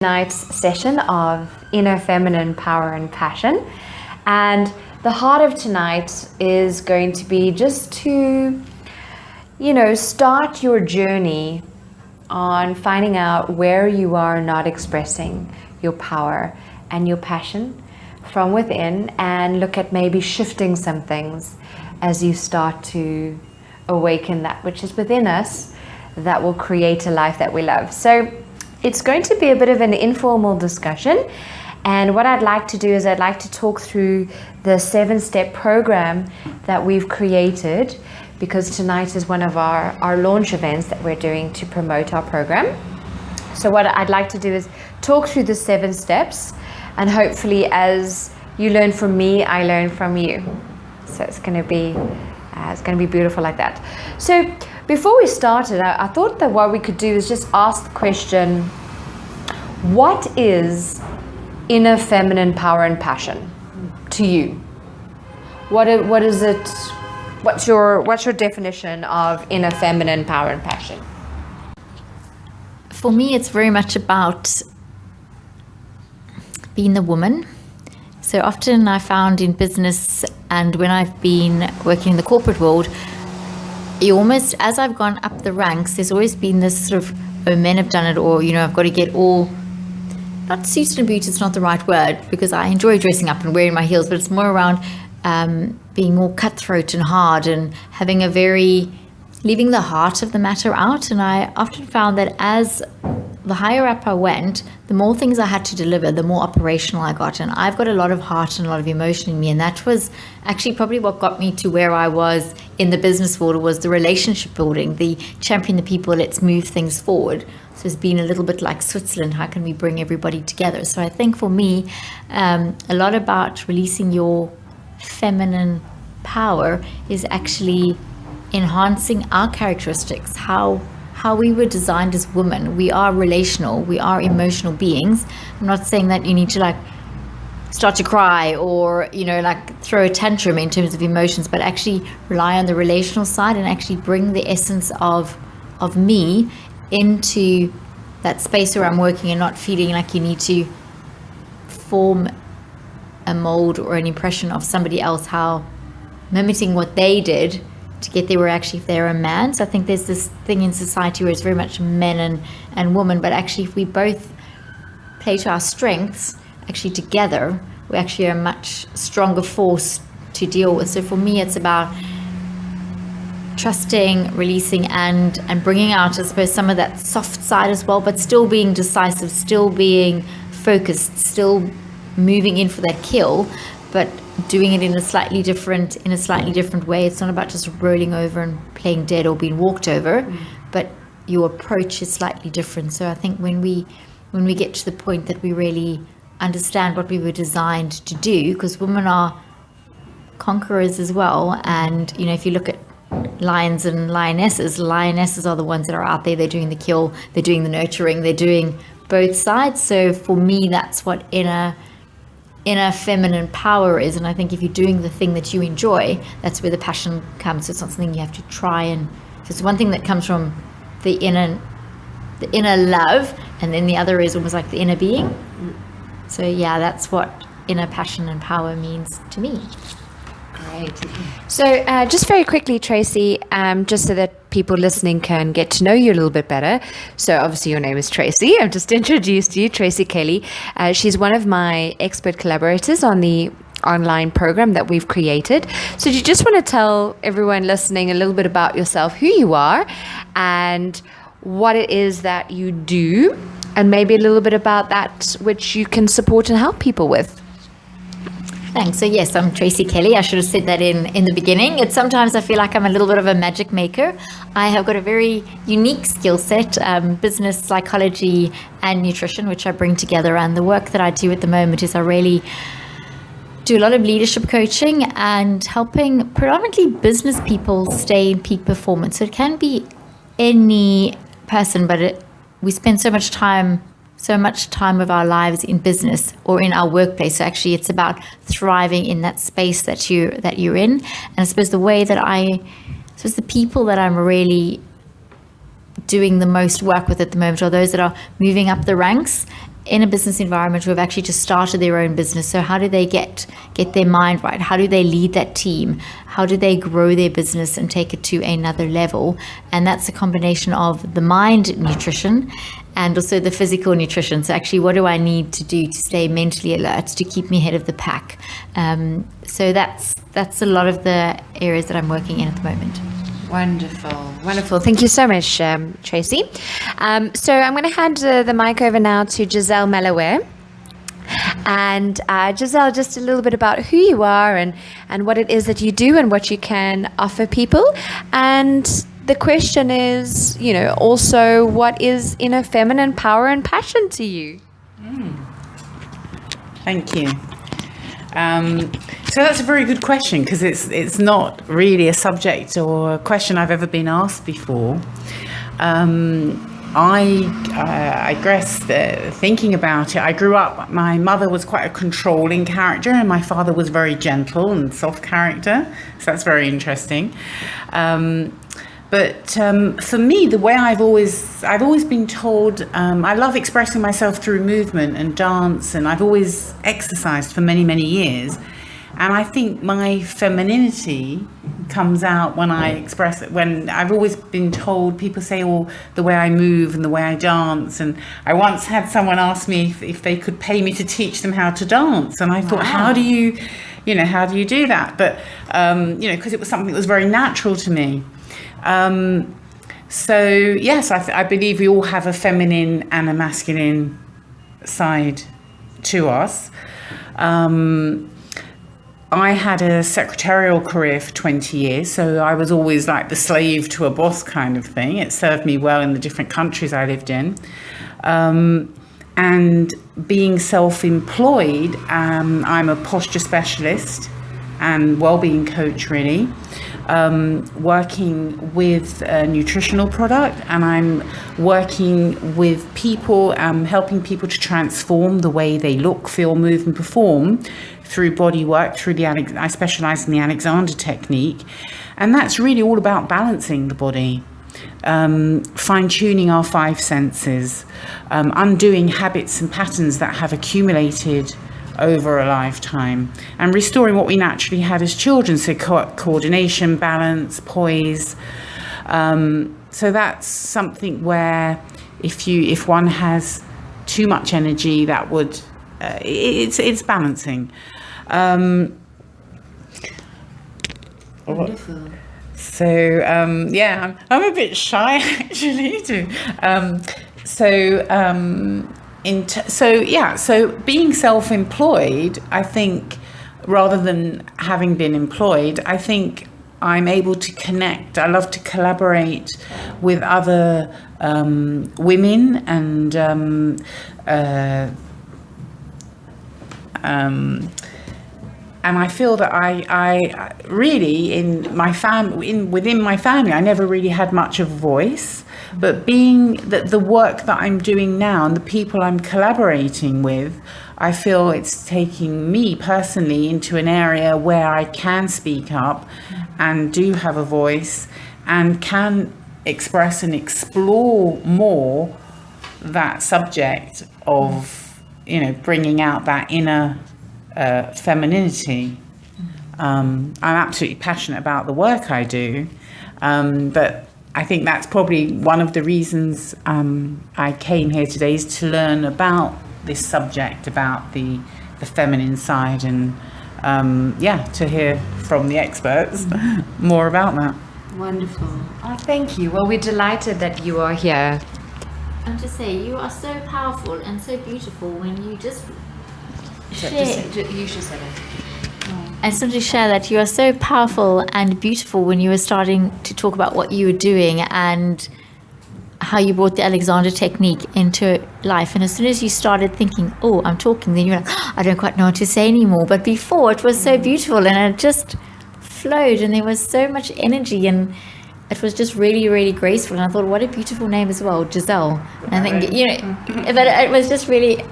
Tonight's session of Inner Feminine Power and Passion, and the heart of tonight is going to be just to, start your journey on finding out where you are not expressing your power and your passion from within, and look at maybe shifting some things as you start to awaken that which is within us that will create a life that we love. So it's going to be a bit of an informal discussion, and what I'd like to do is I'd like to talk through the 7-step program that we've created, because tonight is one of our launch events that we're doing to promote our program. So what I'd like to do is talk through the 7 steps, and hopefully as you learn from me, I learn from you. So it's going to be beautiful like that. So before we started, I thought that what we could do is just ask the question, what is inner feminine power and passion to you? What is it? What's your definition of inner feminine power and passion? For me, it's very much about being the woman. So often I found in business and when I've been working in the corporate world, as I've gone up the ranks, there's always been this sort of, oh, men have done it, or, I've got to get all, not suited and booted, it's not the right word, because I enjoy dressing up and wearing my heels, but it's more around being more cutthroat and hard and leaving the heart of the matter out. And I often found that as the higher up I went, the more things I had to deliver, the more operational I got. And I've got a lot of heart and a lot of emotion in me. And that was actually probably what got me to where I was in the business world, was the relationship building, the champion the people, let's move things forward. So it's been a little bit like Switzerland, how can we bring everybody together? So I think for me, a lot about releasing your feminine power is actually enhancing our characteristics, how we were designed as women. We are relational, we are emotional beings. I'm not saying that you need to start to cry or throw a tantrum in terms of emotions, but actually rely on the relational side and actually bring the essence of me into that space where I'm working, and not feeling like you need to form a mold or an impression of somebody else, how mimicking what they did to get there, where actually if they're a man. So I think there's this thing in society where it's very much men and women, but actually if we both play to our strengths, actually together, we actually are a much stronger force to deal with. So for me, it's about trusting, releasing, and bringing out, I suppose, some of that soft side as well, but still being decisive, still being focused, still moving in for that kill, but doing it in a slightly different way. It's not about just rolling over and playing dead or being walked over, but your approach is slightly different. So I think when we get to the point that we really understand what we were designed to do, because women are conquerors as well, and if you look at lions and lionesses are the ones that are out there, they're doing the kill, they're doing the nurturing, they're doing both sides. So for me, that's what inner feminine power is. And I think if you're doing the thing that you enjoy, that's where the passion comes. So it's not something you have to try, and so it's one thing that comes from the inner love, and then the other is almost like the inner being. So yeah, that's what inner passion and power means to me. Great. So just very quickly, Tracy, just so that people listening can get to know you a little bit better. So obviously your name is Tracy. I've just introduced you, Tracy Kelly. She's one of my expert collaborators on the online program that we've created. So do you just want to tell everyone listening a little bit about yourself, who you are, and what it is that you do, and maybe a little bit about that which you can support and help people with? Thanks. So yes, I'm Tracy Kelly. I should have said that in the beginning. It's sometimes I feel like I'm a little bit of a magic maker. I have got a very unique skill set, business, psychology, and nutrition, which I bring together. And the work that I do at the moment is I really do a lot of leadership coaching and helping predominantly business people stay in peak performance. So it can be any person, but we spend so much time of our lives in business or in our workplace. So actually it's about thriving in that space that you're in. And I suppose the people that I'm really doing the most work with at the moment are those that are moving up the ranks in a business environment who have actually just started their own business. So how do they get their mind right? How do they lead that team? How do they grow their business and take it to another level? And that's a combination of the mind nutrition and also the physical nutrition. So actually, what do I need to do to stay mentally alert, to keep me ahead of the pack? So that's a lot of the areas that I'm working in at the moment. Wonderful. Thank you so much, Tracy. So I'm going to hand the mic over now to Giselle Malawer. And Giselle, just a little bit about who you are and what it is that you do and what you can offer people. And the question is, also what is inner feminine power and passion to you? Thank you. So that's a very good question, because it's not really a subject or a question I've ever been asked before. I guess thinking about it, I grew up, my mother was quite a controlling character and my father was very gentle and soft character. So that's very interesting. But for me, the way I've always been told, I love expressing myself through movement and dance, and I've always exercised for many, many years. And I think my femininity comes out when I express it. When I've always been told, people say, the way I move and the way I dance. And I once had someone ask me if they could pay me to teach them how to dance. And I thought, how do you do that? But, because it was something that was very natural to me. So yes, I believe we all have a feminine and a masculine side to us. I had a secretarial career for 20 years, so I was always like the slave to a boss kind of thing. It served me well in the different countries I lived in. And being self-employed, I'm a posture specialist and well-being coach, really. Working with a nutritional product, and I'm working with people, helping people to transform the way they look, feel, move and perform through body work, I specialize in the Alexander technique, and that's really all about balancing the body, fine-tuning our five senses, undoing habits and patterns that have accumulated over a lifetime, and restoring what we naturally had as children, so coordination, balance, poise. So that's something where if one has too much energy, that would it's balancing. Wonderful. So I'm a bit shy actually too. So being self-employed, I think, rather than having been employed, I think I'm able to connect. I love to collaborate with other women and I feel that I really, in my within my family, I never really had much of a voice. But being that the work that I'm doing now and the people I'm collaborating with, I feel it's taking me personally into an area where I can speak up and do have a voice and can express and explore more that subject of, bringing out that inner femininity. I'm absolutely passionate about the work I do, but I think that's probably one of the reasons I came here today, is to learn about this subject, about the feminine side, and to hear from the experts more about that. Wonderful. Oh, thank you. Well, we're delighted that you are here. And to say, you are so powerful and so beautiful when you just share. You should say that. I just wanted to share that you are so powerful and beautiful when you were starting to talk about what you were doing and how you brought the Alexander technique into life. And as soon as you started thinking, I'm talking, then you're like, I don't quite know what to say anymore. But before, it was so beautiful and it just flowed and there was so much energy and it was just really, really graceful. And I thought, what a beautiful name as well, Giselle. And I think, but it was just really,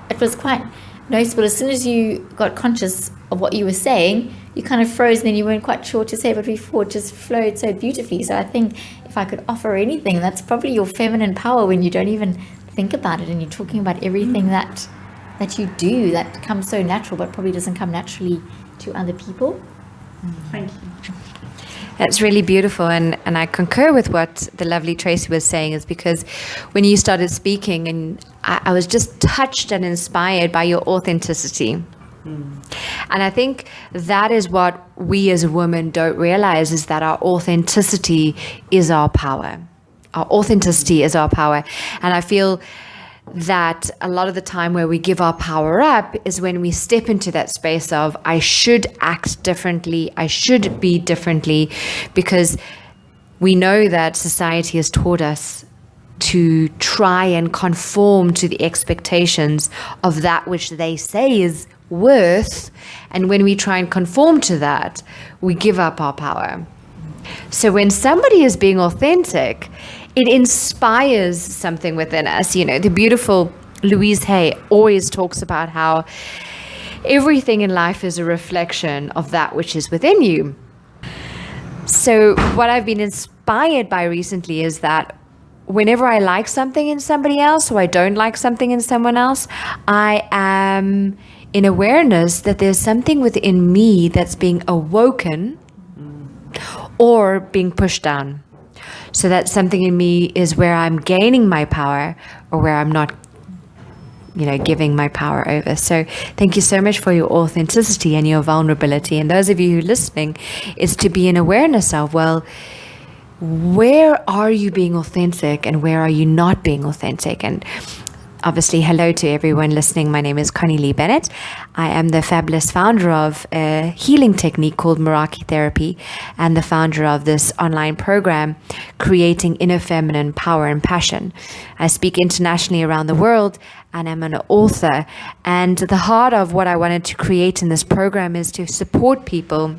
it was quite noticeable. As soon as you got conscious of what you were saying, you kind of froze and then you weren't quite sure what to say, but before it just flowed so beautifully. So I think if I could offer anything, that's probably your feminine power when you don't even think about it, and you're talking about everything that you do that comes so natural, but probably doesn't come naturally to other people. Thank you. That's really beautiful, and I concur with what the lovely Tracy was saying, is because when you started speaking, and I was just touched and inspired by your authenticity. And I think that is what we as women don't realize, is that our authenticity is our power. Our authenticity is our power. And I feel that a lot of the time where we give our power up is when we step into that space of, I should act differently, I should be differently, because we know that society has taught us to try and conform to the expectations of that which they say is worth. And when we try and conform to that, we give up our power. So when somebody is being authentic, it inspires something within us. You know, the beautiful Louise Hay always talks about how everything in life is a reflection of that which is within you. So what I've been inspired by recently is that whenever I like something in somebody else, or I don't like something in someone else, I am in awareness that there's something within me that's being awoken or being pushed down. So that something in me is where I'm gaining my power, or where I'm not, giving my power over. So thank you so much for your authenticity and your vulnerability. And those of you who are listening, is to be in awareness of, well, where are you being authentic and where are you not being authentic? And obviously, hello to everyone listening. My name is Connie-Lee Bennett. I am the fabulous founder of a healing technique called Meraki Therapy, and the founder of this online program, Creating Inner Feminine Power and Passion. I speak internationally around the world, and I'm an author. And the heart of what I wanted to create in this program is to support people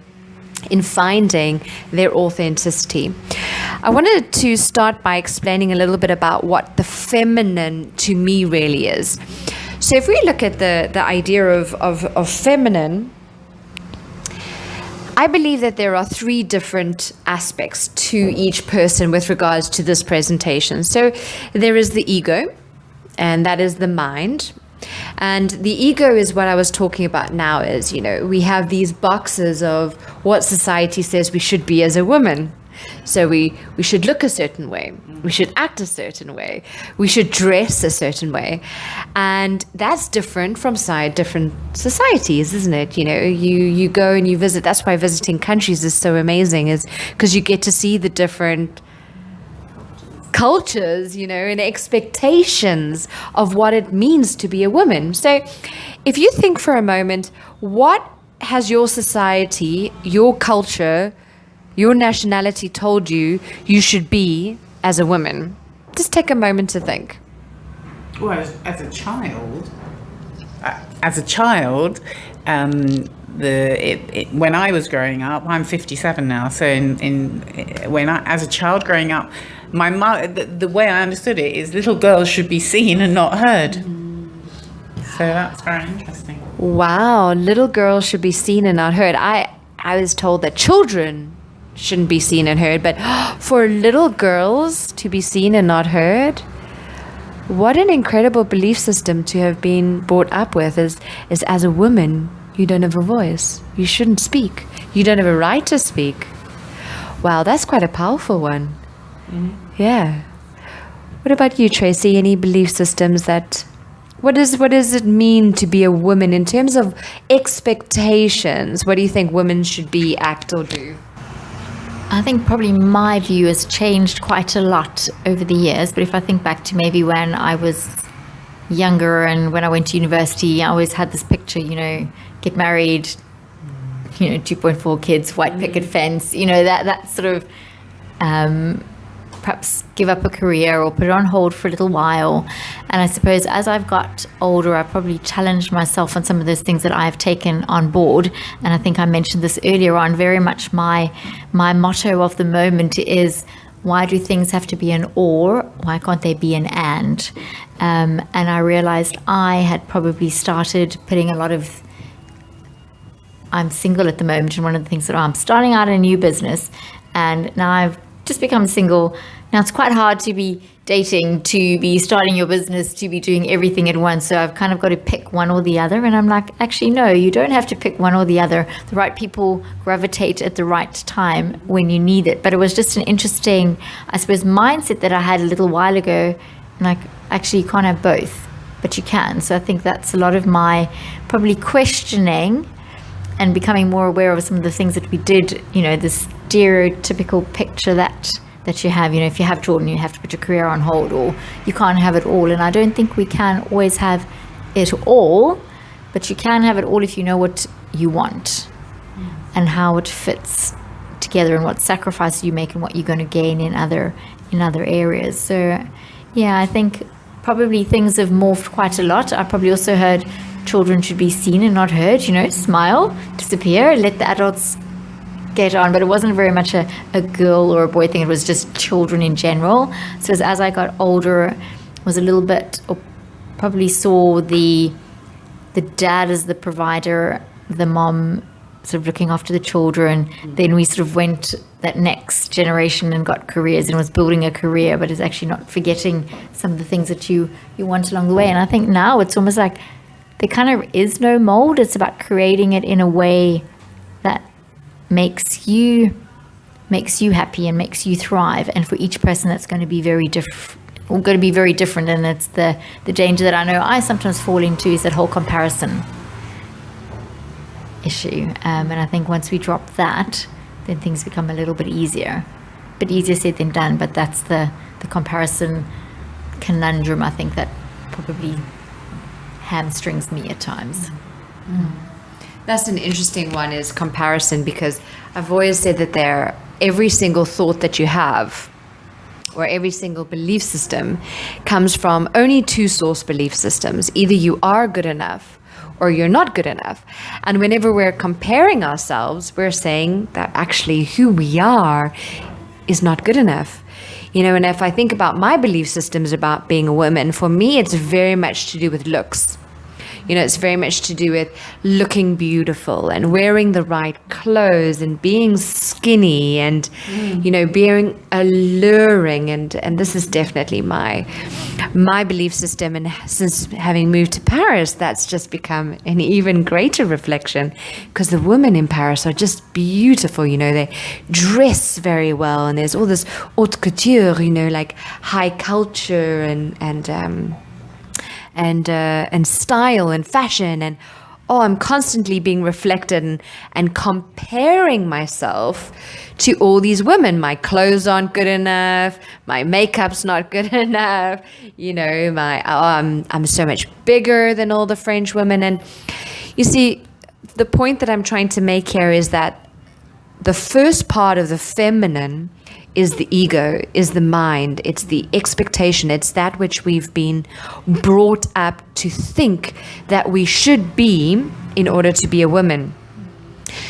in finding their authenticity. I wanted to start by explaining a little bit about what the feminine to me really is. So if we look at the idea of feminine, I believe that there are three different aspects to each person with regards to this presentation. So there is the ego, and that is the mind. And the ego is what I was talking about now, is, we have these boxes of what society says we should be as a woman. So we should look a certain way. We should act a certain way. We should dress a certain way. And that's different from different societies, isn't it? You go and you visit. That's why visiting countries is so amazing, is because you get to see the different cultures, and expectations of what it means to be a woman. So if you think for a moment, what has your society, your culture, your nationality told you should be as a woman? Just take a moment to think. Well, as a child, when I was growing up, I'm 57 now. So as a child growing up, my mom, the way I understood it is little girls should be seen and not heard. So that's very interesting. Wow, little girls should be seen and not heard. I was told that children shouldn't be seen and heard, but for little girls to be seen and not heard, what an incredible belief system to have been brought up with, is as a woman, you don't have a voice. You shouldn't speak. You don't have a right to speak. Wow, that's quite a powerful one. Mm-hmm. Yeah. What about you, Tracy? Any belief systems what does it mean to be a woman in terms of expectations? What do you think women should be, act, or do? I think probably my view has changed quite a lot over the years. But if I think back to maybe when I was younger and when I went to university, I always had this picture, get married, 2.4 kids, white picket fence, that sort of perhaps give up a career or put it on hold for a little while. And I suppose as I've got older, I probably challenged myself on some of those things that I've taken on board. And I think I mentioned this earlier on, very much my motto of the moment is, why do things have to be an or? Why can't they be an and? And I realized I had probably started putting a lot of, I'm single at the moment, and one of the things that I'm starting out a new business, and now I've just become single. Now it's quite hard to be, dating, to be starting your business, to be doing everything at once. So I've kind of got to pick one or the other. And I'm like, actually, no, you don't have to pick one or the other. The right people gravitate at the right time when you need it. But it was just an interesting, I suppose, mindset that I had a little while ago. Like, actually, you can't have both, but you can. So I think that's a lot of my probably questioning and becoming more aware of some of the things that we did, you know, the stereotypical picture that you have, you know, if you have children, you have to put your career on hold, or you can't have it all. And I don't think we can always have it all, but you can have it all if you know what you want and how it fits together and what sacrifices you make and what you're going to gain in other areas. So yeah, I think probably things have morphed quite a lot. I probably also heard children should be seen and not heard, you know, smile, disappear, let the adults get on. But it wasn't very much a girl or a boy thing. It was just children in general. So as I got older, was a little bit, or probably saw the dad as the provider, the mom sort of looking after the children. Then we sort of went that next generation and got careers and was building a career, but is actually not forgetting some of the things that you want along the way. And I think now it's almost like there kind of is no mold. It's about creating it in a way that makes you happy and makes you thrive. And for each person, that's going to be very different. And it's the danger that I know I sometimes fall into, is that whole comparison issue. And I think once we drop that, then things become a little bit easier. But easier said than done. But that's the comparison conundrum, I think, that probably hamstrings me at times. That's an interesting one, is comparison, because I've always said that every single thought that you have, or every single belief system, comes from only two source belief systems. Either you are good enough or you're not good enough. And whenever we're comparing ourselves, we're saying that actually who we are is not good enough. You know, and if I think about my belief systems about being a woman, for me, it's very much to do with looks. You know, it's very much to do with looking beautiful and wearing the right clothes and being skinny and, you know, being alluring. And this is definitely my belief system. And since having moved to Paris, that's just become an even greater reflection, because the women in Paris are just beautiful. You know, they dress very well, and there's all this haute couture, you know, like high culture and style and fashion, and I'm constantly being reflected and comparing myself to all these women. My clothes aren't good enough, my makeup's not good enough, you know, I'm so much bigger than all the French women. And you see, the point that I'm trying to make here is that the first part of the feminine is the ego, is the mind, it's the expectation, it's that which we've been brought up to think that we should be in order to be a woman.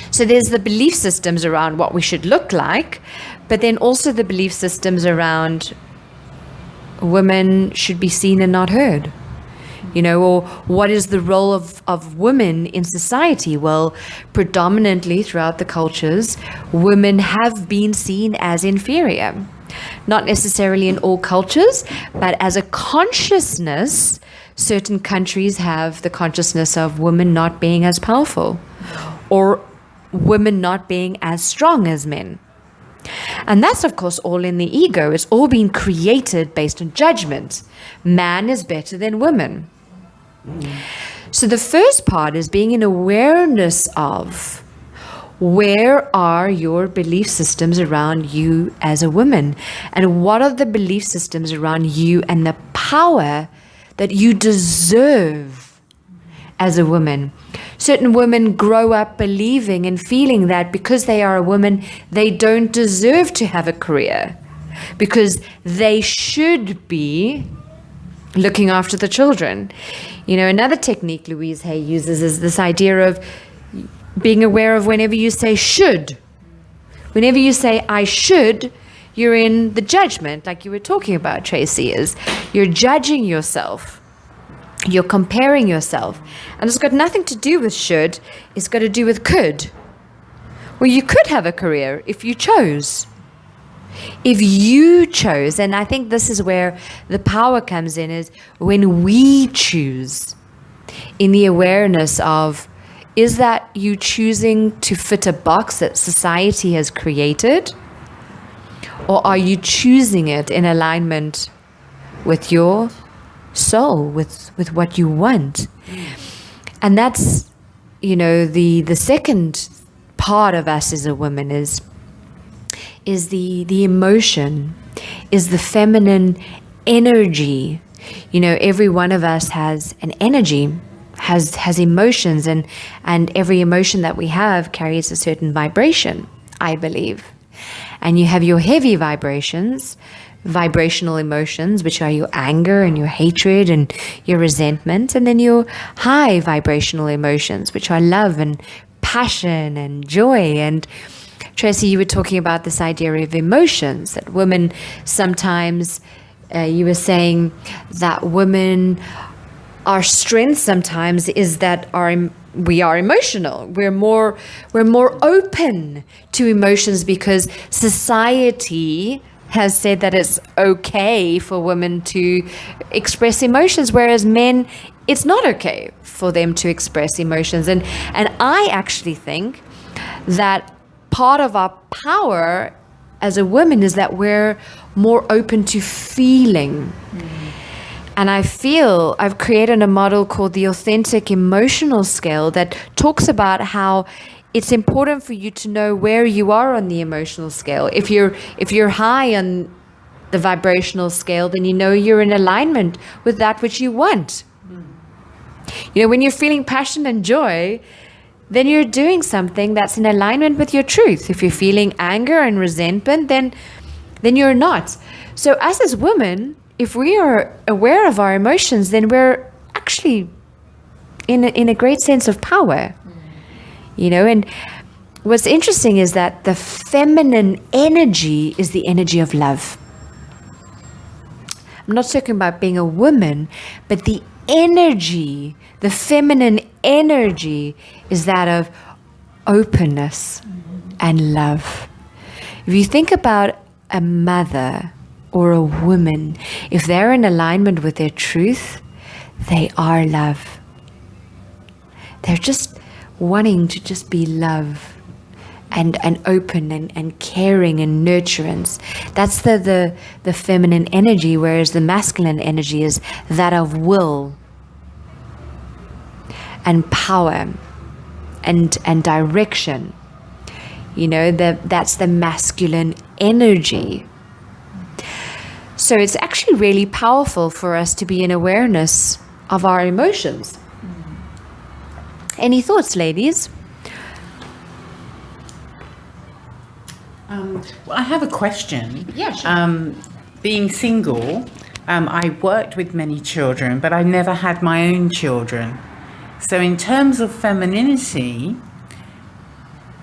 So there's the belief systems around what we should look like, but then also the belief systems around women should be seen and not heard. You know, or what is the role of women in society? Well, predominantly throughout the cultures, women have been seen as inferior. Not necessarily in all cultures, but as a consciousness, certain countries have the consciousness of women not being as powerful, or women not being as strong as men. And that's, of course, all in the ego. It's all been created based on judgment. Man is better than women. So the first part is being in awareness of where are your belief systems around you as a woman, and what are the belief systems around you and the power that you deserve as a woman. Certain women grow up believing and feeling that because they are a woman, they don't deserve to have a career, because they should be looking after the children. You know, another technique Louise Hay uses is this idea of being aware of whenever you say should. Whenever you say I should, you're in the judgment, like you were talking about, Tracy, is you're judging yourself. You're comparing yourself. And it's got nothing to do with should, it's got to do with could. Well, you could have a career if you chose. if you chose, and I think this is where the power comes in, is when we choose in the awareness of, is that you choosing to fit a box that society has created? Or are you choosing it in alignment with your soul, with what you want? And that's, the second part of us as a woman is the emotion, is the feminine energy. Every one of us has an energy, has emotions, and every emotion that we have carries a certain vibration, I believe. And you have your heavy vibrational emotions, which are your anger and your hatred and your resentment, and then your high vibrational emotions, which are love and passion and joy. And Tracy, you were talking about this idea of emotions, that women sometimes, you were saying that women, our strength sometimes is that we are emotional. We're more open to emotions because society has said that it's okay for women to express emotions, whereas men, it's not okay for them to express emotions. And I actually think that part of our power as a woman is that we're more open to feeling. And I feel I've created a model called the authentic emotional scale that talks about how it's important for you to know where you are on the emotional scale. If you're high on the vibrational scale, then you're in alignment with that which you want. When you're feeling passion and joy, then you're doing something that's in alignment with your truth. If you're feeling anger and resentment, then you're not. So us as women, if we are aware of our emotions, then we're actually in a great sense of power. And what's interesting is that the feminine energy is the energy of love. I'm not talking about being a woman, but the energy, the feminine energy, is that of openness and love. If you think about a mother or a woman, if they're in alignment with their truth, they are love. They're just wanting to just be love and open and caring and nurturance. That's the feminine energy, whereas the masculine energy is that of will and power and direction. That's the masculine energy. So it's actually really powerful for us to be in awareness of our emotions. Any thoughts, ladies? Well, I have a question. Yeah, sure. Being single, I worked with many children, but I never had my own children. So in terms of femininity,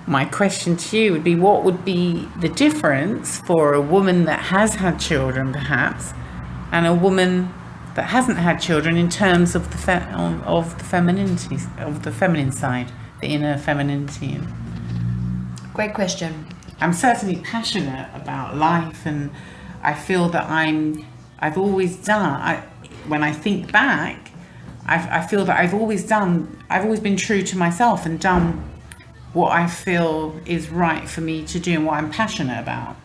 my question to you would be, what would be the difference for a woman that has had children, perhaps, and a woman that hasn't had children in terms of the femininity, of the feminine side, the inner femininity? Great question. I'm certainly passionate about life, and I feel that I've always done, when I think back, I feel that I've always been true to myself and done what I feel is right for me to do and what I'm passionate about.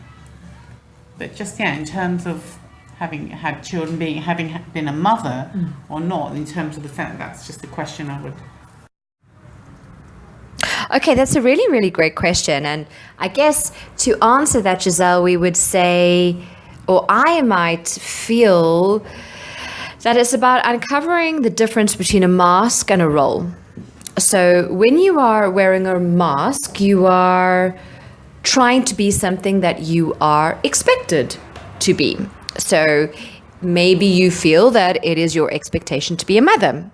But just, in terms of having had children, having been a mother or not, in terms of the fact, that's just a question I would... Okay, that's a really, really great question. And I guess to answer that, Giselle, we would say, or I might feel that it's about uncovering the difference between a mask and a role. So when you are wearing a mask, you are trying to be something that you are expected to be. So maybe you feel that it is your expectation to be a mother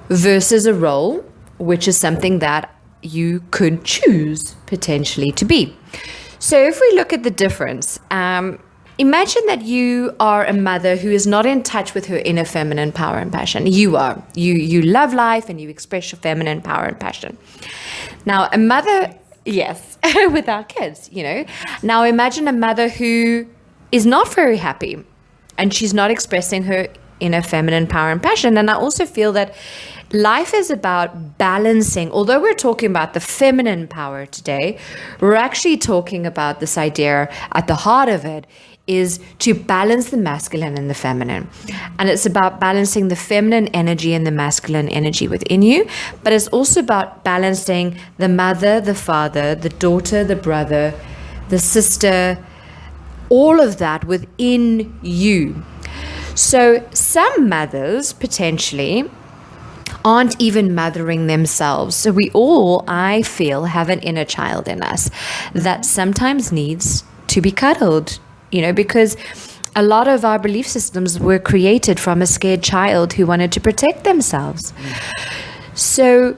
versus a role, which is something that you could choose potentially to be. So if we look at the difference, imagine that you are a mother who is not in touch with her inner feminine power and passion. You are. You love life and you express your feminine power and passion. Now, a mother Yes, with our kids, you know. Now imagine a mother who is not very happy and she's not expressing her inner feminine power and passion. And I also feel that life is about balancing. Although we're talking about the feminine power today, we're actually talking about this idea at the heart of it is to balance the masculine and the feminine. And it's about balancing the feminine energy and the masculine energy within you. But it's also about balancing the mother, the father, the daughter, the brother, the sister, all of that within you. So some mothers potentially aren't even mothering themselves. So we all, I feel, have an inner child in us that sometimes needs to be cuddled, you know, because a lot of our belief systems were created from a scared child who wanted to protect themselves. So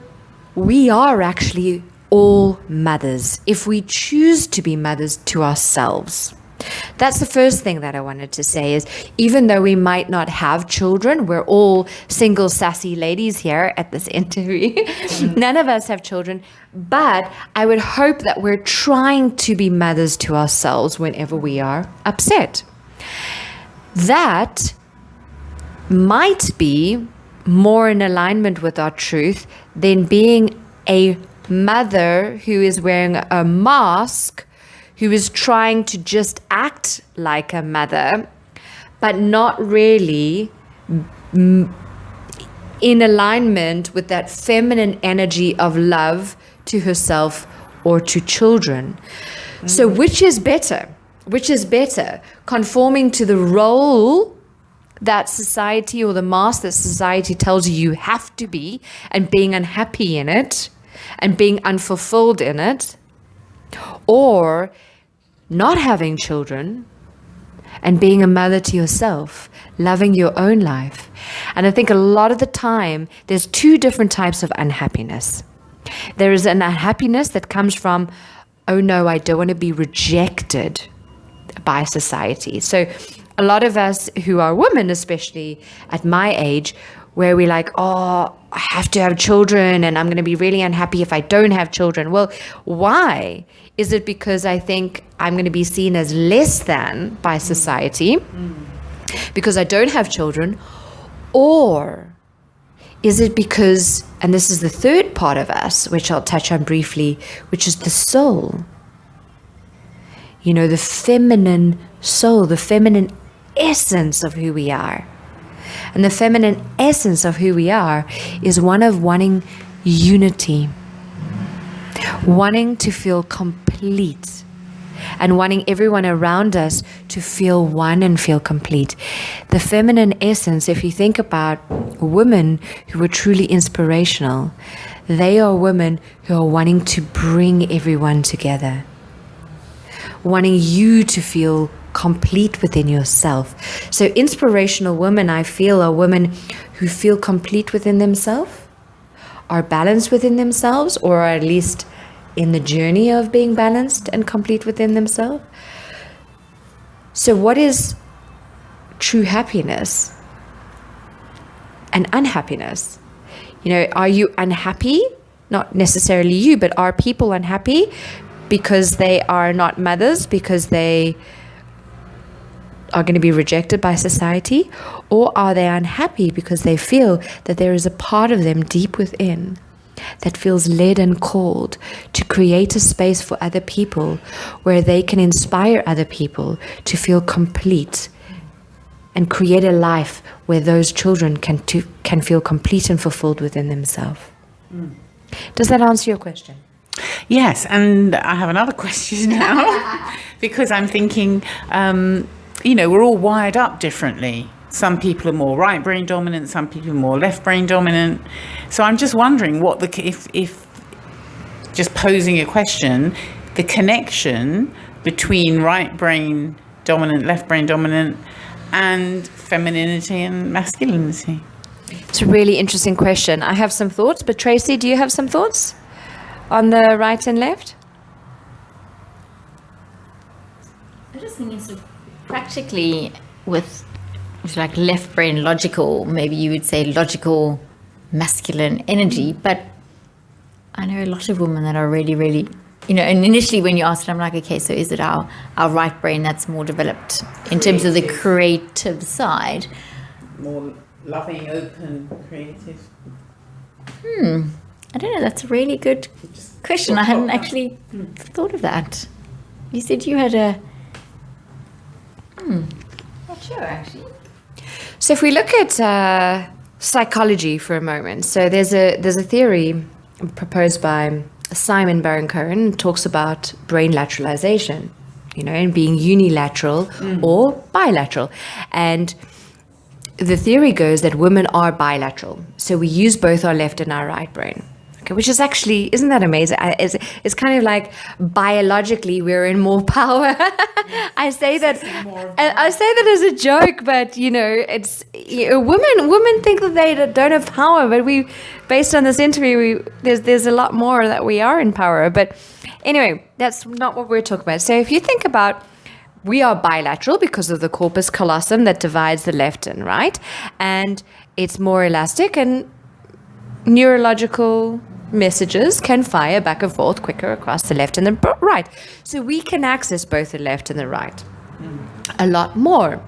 we are actually all mothers if we choose to be mothers to ourselves. That's the first thing that I wanted to say is even though we might not have children, we're all single sassy ladies here at this interview. None of us have children, but I would hope that we're trying to be mothers to ourselves whenever we are upset. That might be more in alignment with our truth than being a mother who is wearing a mask, who is trying to just act like a mother, but not really in alignment with that feminine energy of love to herself or to children. So which is better? Which is better? Conforming to the role that society or the mask that society tells you you have to be and being unhappy in it and being unfulfilled in it, or not having children and being a mother to yourself, loving your own life. And I think a lot of the time, there's two different types of unhappiness. There is an unhappiness that comes from, oh no, I don't want to be rejected by society. So a lot of us who are women, especially at my age, where we're like, oh, I have to have children and I'm going to be really unhappy if I don't have children. Well, why? Is it because I think I'm going to be seen as less than by society because I don't have children? Or is it because, and this is the third part of us, which I'll touch on briefly, which is the soul. You know, the feminine soul, the feminine essence of who we are. And the feminine essence of who we are is one of wanting unity, wanting to feel complete, and wanting everyone around us to feel one and feel complete. The feminine essence, if you think about women who are truly inspirational, they are women who are wanting to bring everyone together, wanting you to feel complete within yourself. So inspirational women, I feel, are women who feel complete within themselves, are balanced within themselves, or are at least in the journey of being balanced and complete within themselves. So what is true happiness and unhappiness? You know, are you unhappy? Not necessarily you, but are people unhappy because they are not mothers, because they are going to be rejected by society? Or are they unhappy because they feel that there is a part of them deep within that feels led and called to create a space for other people where they can inspire other people to feel complete and create a life where those children can feel complete and fulfilled within themselves? Does that answer your question? Yes, and I have another question now because I'm thinking, you know, we're all wired up differently. Some people are more right brain dominant, some people are more left brain dominant. So I'm just wondering what if just posing a question, the connection between right brain dominant, left brain dominant, and femininity and masculinity. It's a really interesting question. I have some thoughts, but Tracy, do you have some thoughts on the right and left? I just think it's practically with like left brain logical, maybe you would say logical masculine energy, but I know a lot of women that are really, really and initially when you asked it, I'm like, okay, so is it our right brain that's more developed in terms of the creative side? More loving, open, creative. I don't know. That's a really good question. I hadn't actually thought of that. You said you had a... Not sure, actually. So if we look at psychology for a moment, so there's a theory proposed by Simon Baron-Cohen, talks about brain lateralization, and being unilateral or bilateral. And the theory goes that women are bilateral. So we use both our left and our right brain. Okay, which is actually, isn't that amazing? It's kind of like biologically we're in more power. I say that as a joke, but it's women think that they don't have power, but based on this interview, there's a lot more that we are in power. But anyway, that's not what we're talking about. So if you think about, we are bilateral because of the corpus callosum that divides the left and right, and it's more elastic, and neurological messages can fire back and forth quicker across the left and the right. So we can access both the left and the right a lot more.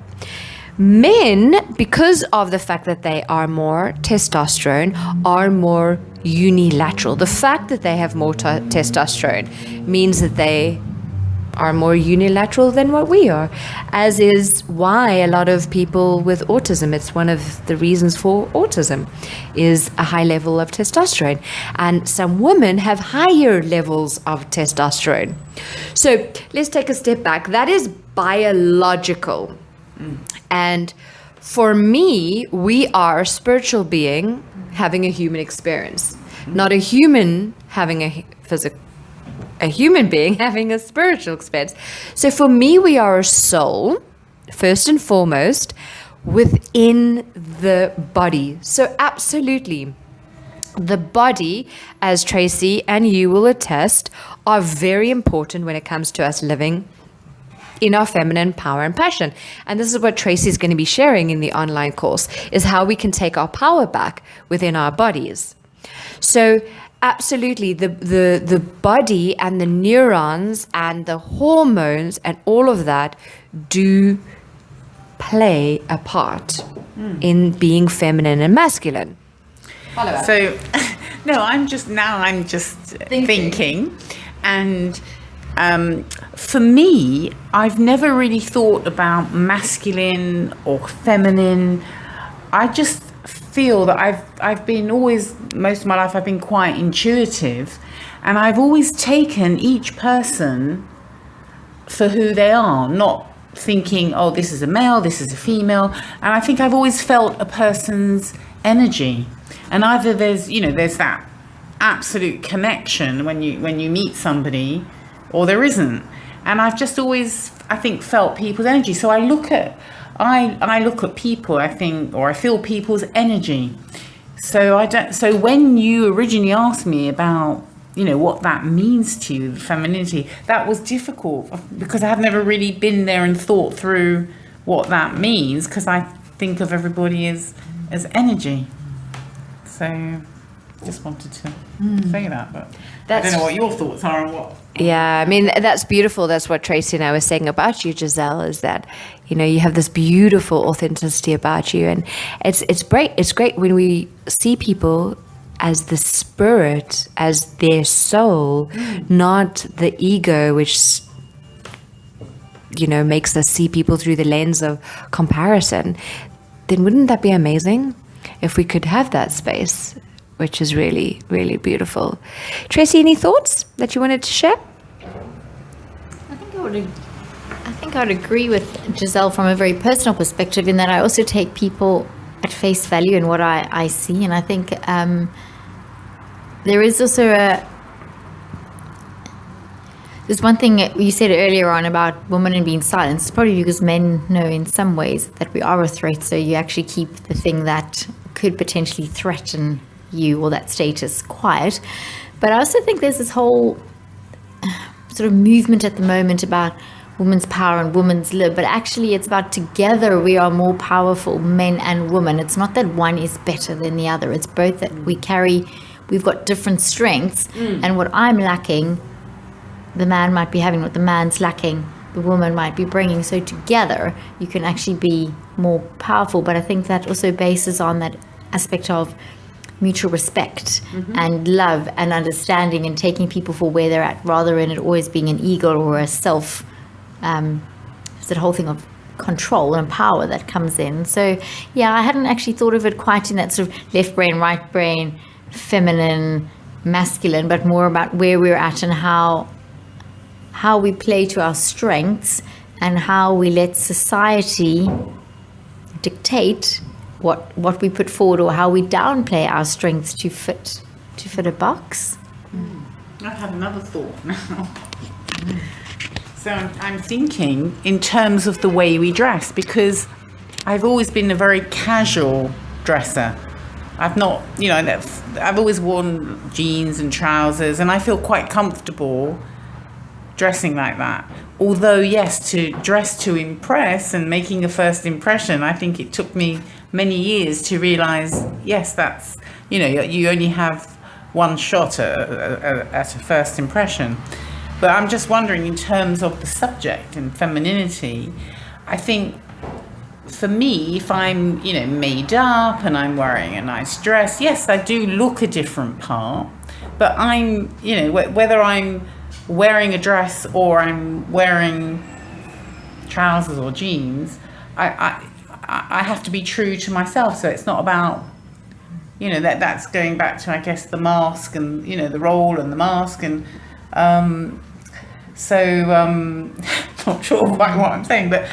Men, because of the fact that they are more testosterone, are more unilateral. The fact that they have more testosterone means that they are more unilateral than what we are, as is why a lot of people with autism, it's one of the reasons for autism, is a high level of testosterone. And some women have higher levels of testosterone. So let's take a step back. That is biological. And for me, we are a spiritual being having a human experience, not a human having a human being having a spiritual experience. So for me, we are a soul, first and foremost, within the body. So absolutely, the body, as Tracy and you will attest, are very important when it comes to us living in our feminine power and passion. And this is what Tracy is going to be sharing in the online course, is how we can take our power back within our bodies. So absolutely, the body and the neurons and the hormones and all of that do play a part in being feminine and masculine. So, no, I'm just thinking. And for me, I've never really thought about masculine or feminine. I just feel that I've been always, most of my life, I've been quite intuitive, and I've always taken each person for who they are, not thinking, oh, this is a male, this is a female. And I think I've always felt a person's energy, and either there's that absolute connection when you meet somebody, or there isn't. And I've just always, I think, felt people's energy. So I look at people, I think, or I feel people's energy. So when you originally asked me about, what that means to you, femininity, that was difficult because I have never really been there and thought through what that means, because I think of everybody as energy. So just wanted to say that, but I don't know what your thoughts are on what. Yeah, I mean, that's beautiful. That's what Tracy and I were saying about you, Giselle, is that, you have this beautiful authenticity about you. And it's great. It's great when we see people as the spirit, as their soul, not the ego, which, makes us see people through the lens of comparison. Then wouldn't that be amazing if we could have that space? Which is really, really beautiful. Tracy, any thoughts that you wanted to share? I think I would agree with Giselle from a very personal perspective, in that I also take people at face value in what I see. And I think there is also there's one thing you said earlier on about women and being silent. It's probably because men know in some ways that we are a threat. So you actually keep the thing that could potentially threaten you or that status quiet. But I also think there's this whole sort of movement at the moment about women's power and women's lib, but actually it's about together we are more powerful, men and women. It's not that one is better than the other. It's both that we've got different strengths, and what I'm lacking, the man might be having, what the man's lacking, the woman might be bringing. So together you can actually be more powerful. But I think that also bases on that aspect of mutual respect and love and understanding and taking people for where they're at, rather than it always being an ego or a self. It's that whole thing of control and power that comes in. So yeah, I hadn't actually thought of it quite in that sort of left brain, right brain, feminine, masculine, but more about where we're at and how we play to our strengths and how we let society dictate what we put forward, or how we downplay our strengths to fit a box. I have another thought now. So I'm thinking in terms of the way we dress, because I've always been a very casual dresser. I've not, I've always worn jeans and trousers, and I feel quite comfortable dressing like that. Although, yes, to dress to impress and making a first impression, I think it took me many years to realize, yes, that's, you only have one shot at a first impression. But I'm just wondering, in terms of the subject and femininity, I think for me, if I'm, made up and I'm wearing a nice dress, yes, I do look a different part. But I'm, whether I'm wearing a dress or I'm wearing trousers or jeans, I have to be true to myself. So it's not about, that's going back to, I guess, the mask and, the role and the mask. And not sure quite what I'm saying, but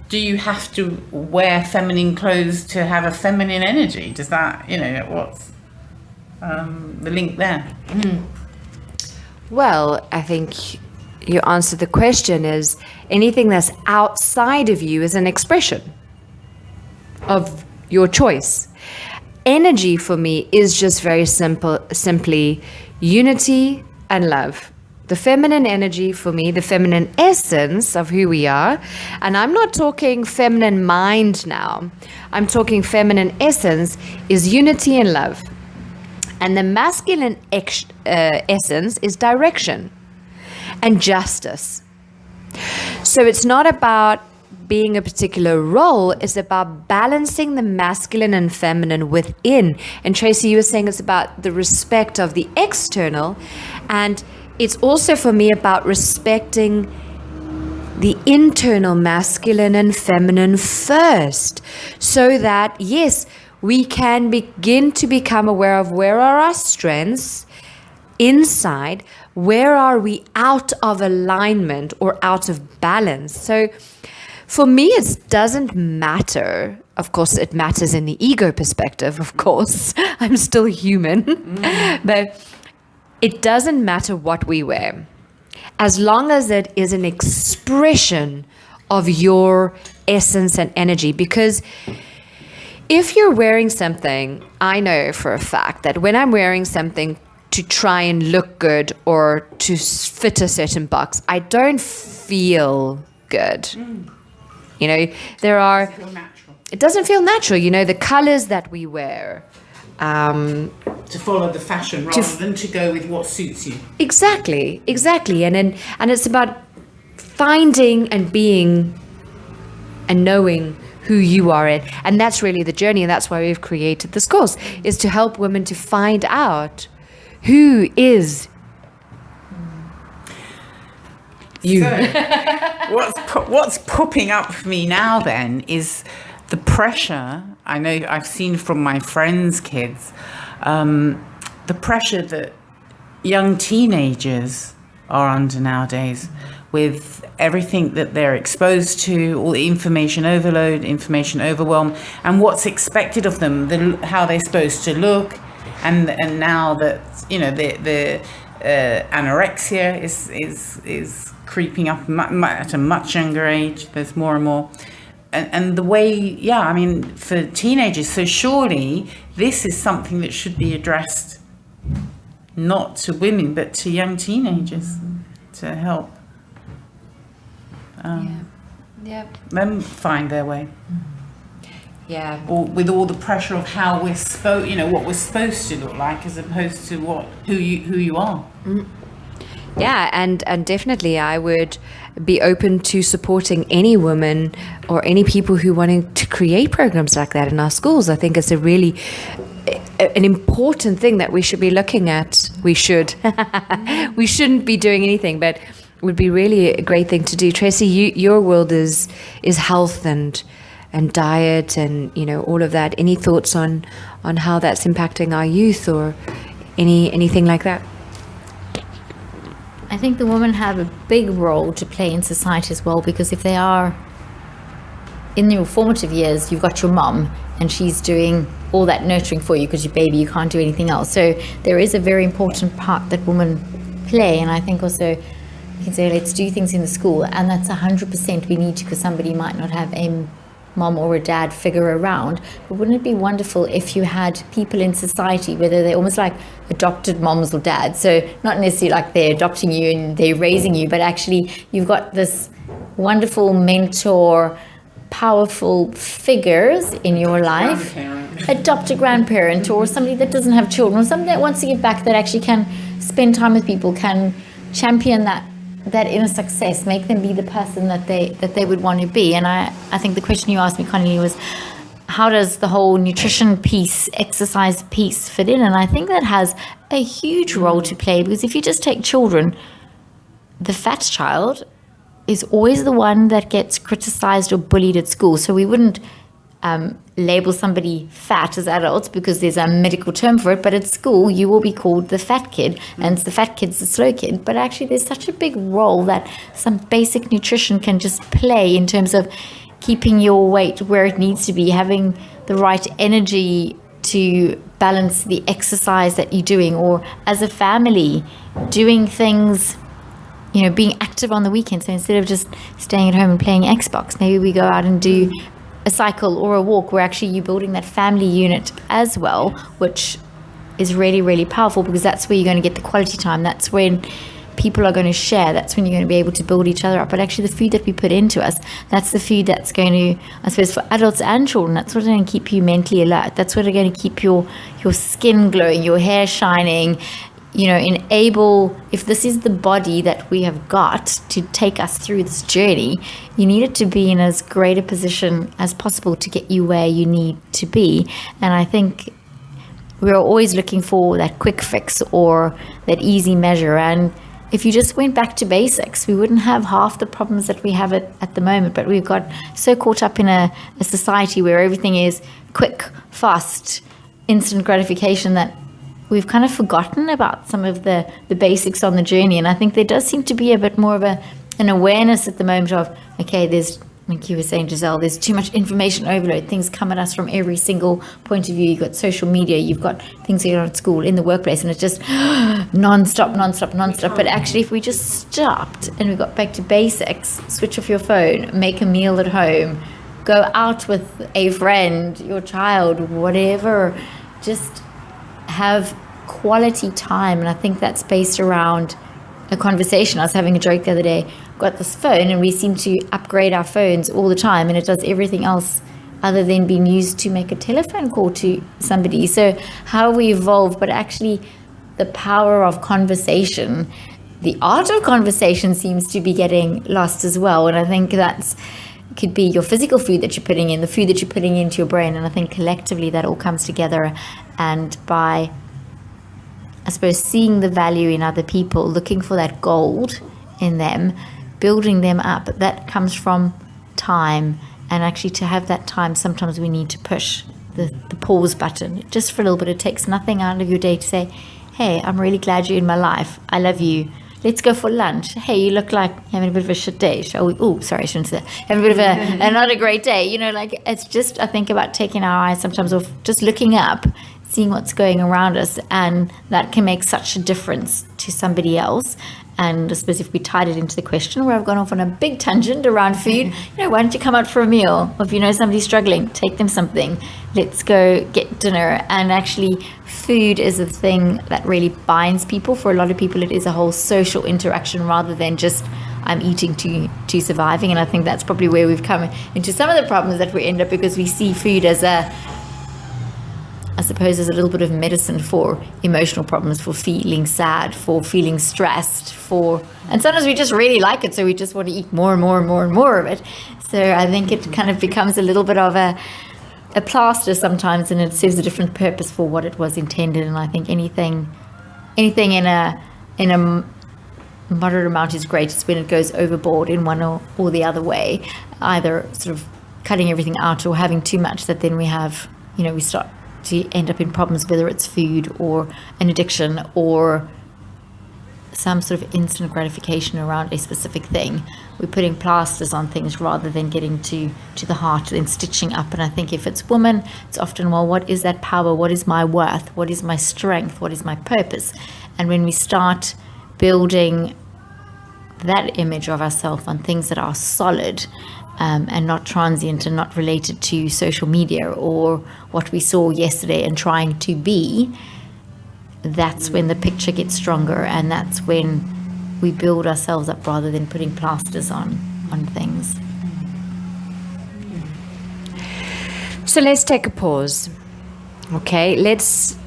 do you have to wear feminine clothes to have a feminine energy? Does that, what's the link there? Well, I think you answered the question is anything that's outside of you is an expression of your choice. Energy for me is just very simply unity and love. The feminine energy for me, the feminine essence of who we are, and I'm not talking feminine mind now, I'm talking feminine essence, is unity and love. And the masculine essence is direction and justice. So it's not about being a particular role, it's about balancing the masculine and feminine within. And Tracy, you were saying it's about the respect of the external, and it's also for me about respecting the internal masculine and feminine first, so that yes, we can begin to become aware of where are our strengths inside, where are we out of alignment or out of balance. So for me, it doesn't matter. Of course, it matters in the ego perspective, of course. I'm still human. But it doesn't matter what we wear, as long as it is an expression of your essence and energy. Because if you're wearing something, I know for a fact that when I'm wearing something to try and look good or to fit a certain box, I don't feel good. It doesn't feel natural. The colors that we wear. To follow the fashion rather than to go with what suits you. Exactly. And it's about finding and being and knowing who you are in. And that's really the journey, and that's why we've created this course, is to help women to find out who is you. So, what's popping up for me now then is the pressure. I know I've seen from my friends' kids, the pressure that young teenagers are under nowadays, with everything that they're exposed to, all the information overload, information overwhelm, and what's expected of them, how they're supposed to look, and now that the anorexia is creeping up at a much younger age. There's more and more. And the way, for teenagers, so surely this is something that should be addressed not to women, but to young teenagers, to help them find their way. Yeah. Or with all the pressure of how we're what we're supposed to look like, as opposed to who you are. Yeah, and definitely I would be open to supporting any woman or any people who wanting to create programs like that in our schools. I think it's a really an important thing that we should be looking at. We should. We shouldn't be doing anything, but it would be really a great thing to do. Tracy, your world is health and diet and, you know, all of that. Any thoughts on how that's impacting our youth or anything like that? I think the women have a big role to play in society as well, because if they are in your formative years, you've got your mom and she's doing all that nurturing for you because you're baby, you can't do anything else. So there is a very important part that women play. And I think also you can say, let's do things in the school, and that's 100% we need to, because somebody might not have a mom or a dad figure around. But wouldn't it be wonderful if you had people in society, whether they're almost like adopted moms or dads, so not necessarily like they're adopting you and they're raising you, but actually you've got this wonderful mentor, powerful figures in your life. Adopt a grandparent or somebody that doesn't have children, or somebody that wants to give back, that actually can spend time with people, can champion that inner success, make them be the person that they would want to be. And I think the question you asked me, Connie-Lee, was how does the whole nutrition piece, exercise piece fit in? And I think that has a huge role to play, because if you just take children, the fat child is always the one that gets criticized or bullied at school. So we wouldn't label somebody fat as adults because there's a medical term for it, but at school you will be called the fat kid, and the fat kid's the slow kid. But actually there's such a big role that some basic nutrition can just play in terms of keeping your weight where it needs to be, having the right energy to balance the exercise that you're doing, or as a family doing things, you know, being active on the weekend. So instead of just staying at home and playing Xbox, maybe we go out and do a cycle or a walk, where actually you're building that family unit as well, which is really, really powerful, because that's where you're going to get the quality time. That's when people are going to share. That's when you're going to be able to build each other up. But actually the food that we put into us, that's the food that's going to, I suppose, for adults and children, that's what's going to keep you mentally alert. That's what's going to keep your skin glowing, your hair shining, you know, enable, if this is the body that we have got to take us through this journey, you need it to be in as great a position as possible to get you where you need to be. And I think we're always looking for that quick fix or that easy measure. And if you just went back to basics, we wouldn't have half the problems that we have at the moment. But we've got so caught up in a society where everything is quick, fast, instant gratification, that we've kind of forgotten about some of the basics on the journey. And I think there does seem to be a bit more of an awareness at the moment of, okay, there's, like you were saying, Giselle, there's too much information overload. Things come at us from every single point of view. You've got social media, you've got things going on at school, in the workplace, and it's just non-stop. But actually, if we just stopped and we got back to basics, switch off your phone, make a meal at home, go out with a friend, your child, whatever, just have quality time. And I think that's based around a conversation. I was having a joke the other day, got this phone and we seem to upgrade our phones all the time, and it does everything else other than being used to make a telephone call to somebody. So how we evolve, but actually the power of conversation, the art of conversation seems to be getting lost as well. And I think that's could be your physical food that you're putting in, the food that you're putting into your brain. And I think collectively that all comes together. And by, I suppose, seeing the value in other people, looking for that gold in them, building them up, that comes from time. And actually to have that time, sometimes we need to push the pause button just for a little bit. It takes nothing out of your day to say, hey, I'm really glad you're in my life. I love you. Let's go for lunch. Hey, you look like you're having a bit of a shit day. Shall we? Oh, sorry, I shouldn't say that. Having a bit of a not a great day. You know, like, it's just, I think about taking our eyes sometimes off, just looking up, seeing what's going around us. And that can make such a difference to somebody else. And I suppose if we tied it into the question, where I've gone off on a big tangent around food, you know, why don't you come out for a meal? Or if you know somebody's struggling, take them something. Let's go get dinner. And actually, food is a thing that really binds people. For a lot of people, it is a whole social interaction rather than just I'm eating to surviving. And I think that's probably where we've come into some of the problems that we end up, because we see food as I suppose, as a little bit of medicine for emotional problems, for feeling sad, for feeling stressed, and sometimes we just really like it, so we just want to eat more and more and more and more of it. So I think it kind of becomes a little bit of a plaster sometimes, and it serves a different purpose for what it was intended. And I think anything in a moderate amount is great. It's when it goes overboard in one or the other way, either sort of cutting everything out or having too much, that then we have, we start to end up in problems, whether it's food or an addiction or some sort of instant gratification around a specific thing. We're putting plasters on things rather than getting to the heart and stitching up. And I think if it's women, it's often, well, what is that power? What is my worth? What is my strength? What is my purpose? And when we start building that image of ourselves on things that are solid, and not transient and not related to social media or what we saw yesterday and trying to be, that's when the picture gets stronger, and that's when we build ourselves up rather than putting plasters on things. So let's take a pause. Okay, let's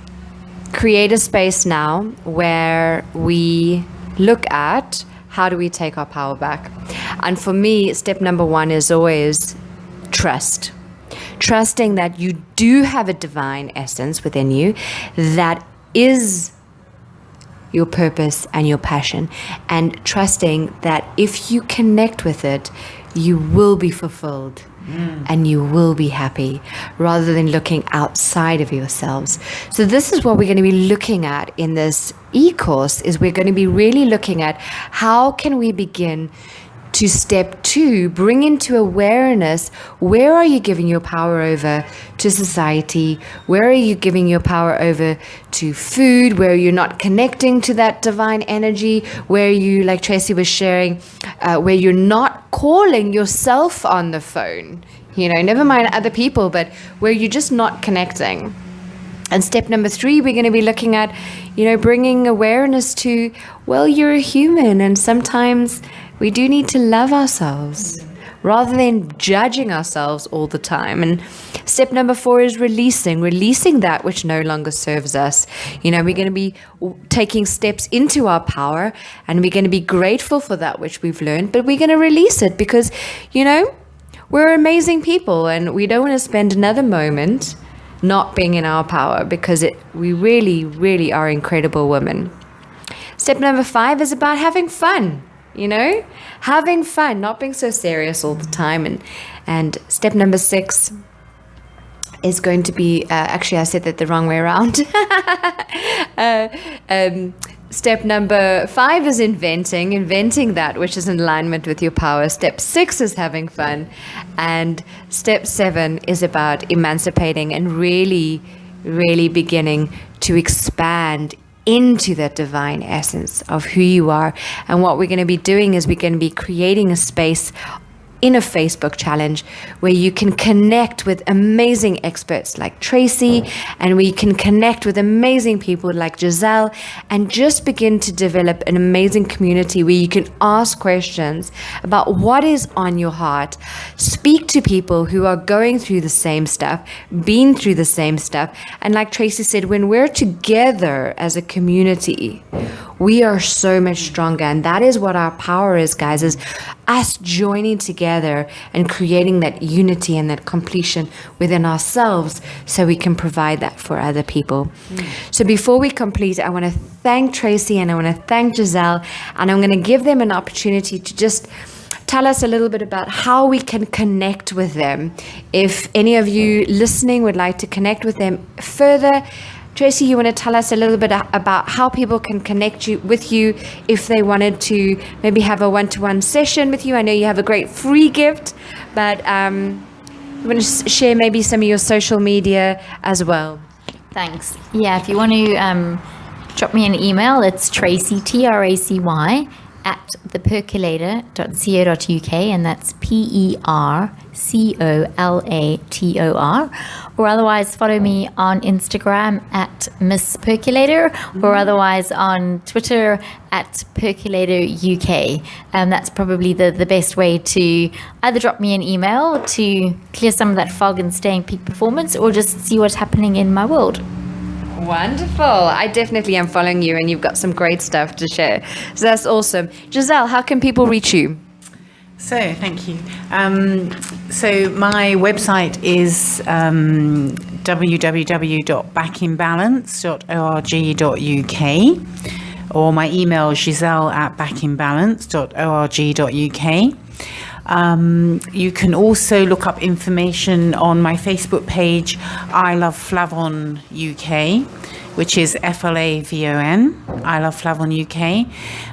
create a space now where we look at how do we take our power back. And for me, step number one is always trust. Trusting that you do have a divine essence within you that is your purpose and your passion, and trusting that if you connect with it, you will be fulfilled and you will be happy, rather than looking outside of yourselves. So this is what we're going to be looking at in this e-course, is we're going to be really looking at how can we begin to step two, bring into awareness, where are you giving your power over to society? Where are you giving your power over to food? Where you're not connecting to that divine energy? Where you, like Tracy was sharing, where you're not calling yourself on the phone, never mind other people, but where you're just not connecting. And step number three, we're going to be looking at, bringing awareness to, well, you're a human, and sometimes we do need to love ourselves rather than judging ourselves all the time. And step number four is releasing that which no longer serves us. We're going to be taking steps into our power, and we're going to be grateful for that which we've learned, but we're going to release it because, we're amazing people, and we don't want to spend another moment not being in our power, because we really, really are incredible women. Step number 5 is about having fun. Having fun, not being so serious all the time. And step number 6 is going to be, actually I said that the wrong way around. Step number 5 is inventing that which is in alignment with your power. Step 6 is having fun. And step 7 is about emancipating and really, really beginning to expand into that divine essence of who you are. And what we're going to be doing is we're going to be creating a space in a Facebook challenge where you can connect with amazing experts like Tracy, and we can connect with amazing people like Giselle, and just begin to develop an amazing community where you can ask questions about what is on your heart, speak to people who are going through the same stuff, been through the same stuff. And like Tracy said, when we're together as a community, we are so much stronger. And that is what our power is, guys, is us joining together and creating that unity and that completion within ourselves so we can provide that for other people. So before we complete, I want to thank Tracy and I want to thank Giselle, and I'm going to give them an opportunity to just tell us a little bit about how we can connect with them. If any of you listening would like to connect with them further, Tracy, you want to tell us a little bit about how people can connect with you if they wanted to maybe have a one-to-one session with you? I know you have a great free gift, but you want to share maybe some of your social media as well? Thanks. Yeah, if you want to drop me an email, it's Tracy, Tracy, at thepercolator.co.uk, and that's PERCOLATOR, or otherwise follow me on Instagram at Miss Percolator, or otherwise on Twitter at Percolator UK. That's probably the best way to either drop me an email to clear some of that fog and stay in peak performance, or just see what's happening in my world. Wonderful. I definitely am following you, and you've got some great stuff to share. So that's awesome. Giselle, how can people reach you? So, thank you. So my website is www.backinbalance.org.uk, or my email is giselle@backinbalance.org.uk. You can also look up information on my Facebook page, I Love Flavon UK, which is FLAVON, I Love Flavon UK.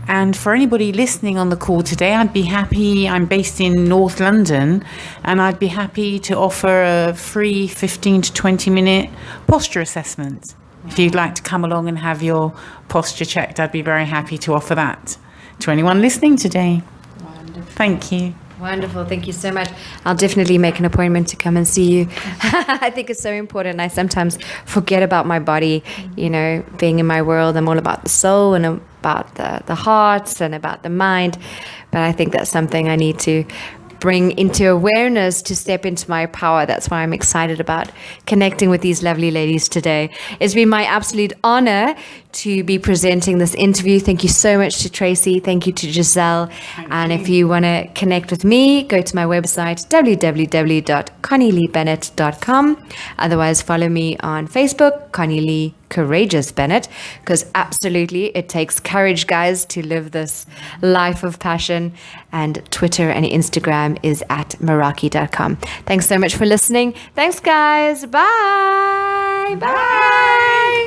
And for anybody listening on the call today, I'm based in North London, and I'd be happy to offer a free 15 to 20 minute posture assessment. If you'd like to come along and have your posture checked, I'd be very happy to offer that to anyone listening today. Wonderful. Thank you. Wonderful. Thank you so much. I'll definitely make an appointment to come and see you. I think it's so important. I sometimes forget about my body, being in my world. I'm all about the soul and about the heart and about the mind. But I think that's something I need to bring into awareness to step into my power. That's why I'm excited about connecting with these lovely ladies today. It's been my absolute honor to be presenting this interview. Thank you so much to Tracy. Thank you to Giselle. And if you want to connect with me, go to my website, www.connie-leebennett.com. Otherwise, follow me on Facebook, Connie-Lee Courageous Bennett, because absolutely it takes courage, guys, to live this life of passion. And Twitter and Instagram is at Meraki.com. Thanks so much for listening. Thanks, guys. Bye. Bye.